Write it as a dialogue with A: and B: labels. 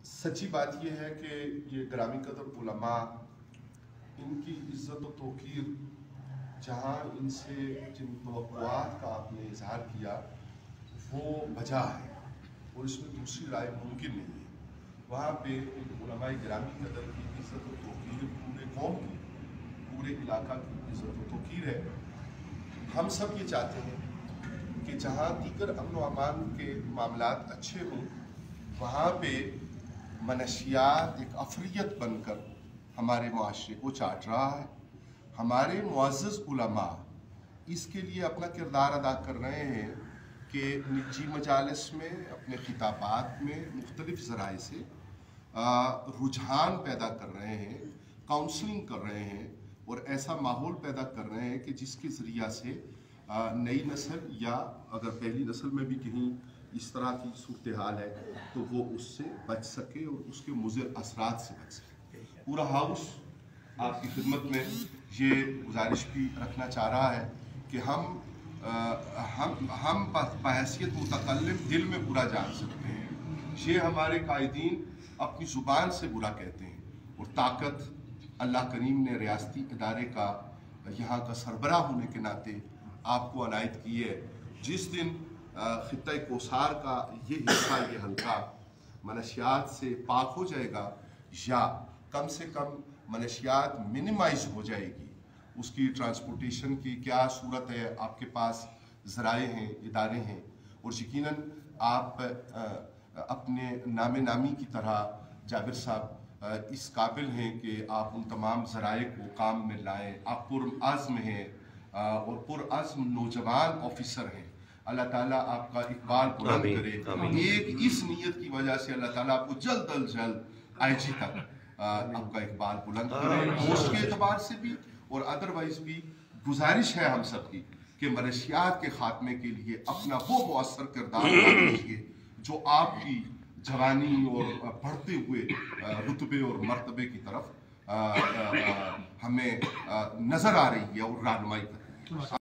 A: सच्ची बात यह है कि ये ग्रामी कदर उलमा, इनकी इज़्ज़त व तौक़ीर जहाँ इनसे जिन तवक्कुआत का आपने इजहार किया वो बजा है और इसमें दूसरी राय मुमकिन नहीं है। वहाँ पे उलमा ग्रामी कदर की इज़्ज़त व तौक़ीर पूरे कौम की, पूरे इलाका की इज़्ज़त व तौक़ीर है। हम सब ये चाहते हैं कि जहाँ दीगर अमन व अमान के मामलात अच्छे हों, वहाँ पे मनशियात एक अफरियत बनकर हमारे मुआशरे को चाट रहा है। हमारे मुअज़्ज़ज़ उलमा इसके लिए अपना किरदार अदा कर रहे हैं कि निजी मजालिस में, अपने खिताबात में मुख्तलिफ ज़राए से रुझान पैदा कर रहे हैं, काउंसलिंग कर रहे हैं और ऐसा माहौल पैदा कर रहे हैं कि जिसके ज़रिया से नई नस्ल या अगर पहली नस्ल में भी कहीं इस तरह की सूरत हाल है तो वो उससे बच सके और उसके मुज़र असरात से बच सके। पूरा हाउस आपकी खिदमत में ये गुजारिश भी रखना चाह रहा है कि हम बहैसियत मुतकल्लिम दिल में बुरा जान सकते हैं। ये हमारे कायदीन अपनी ज़ुबान से बुरा कहते हैं और ताकत अल्लाह करीम ने रियासती इदारे का यहाँ का सरबराह होने के नाते आपको अनायत की है। जिस दिन खित्ता कोसार का ये हिस्सा, ये हल्का मनशियात से पाक हो जाएगा या कम से कम मनशियात मिनिमाइज हो जाएगी, उसकी ट्रांसपोर्टेशन की क्या सूरत है, आपके पास ज़राए हैं, इदारे हैं और यकीनन आप अपने नामे नामी की तरह जाबिर साहब इस काबिल हैं कि आप उन तमाम ज़राए को काम में लाएँ। आप पुरअज़्म हैं और पुरअज़्म नौजवान ऑफिसर हैं। अल्लाह ताला आपका इकबाल बुलंद करे। एक इस नीयत की वजह से अल्लाह ताला आपको जल्द अज जल्द आईजी तक आपका इकबाल बुलंद करे, पोस्ट के एतबार से भी और अदरवाइज भी। गुजारिश है हम सब की कि मनशियात के खात्मे के लिए अपना वो मुअस्सर किरदार अदा कीजिए जो आपकी जवानी और बढ़ते हुए रुतबे और मर्तबे की तरफ हमें नज़र आ रही है और रहनुमाई कर रही है।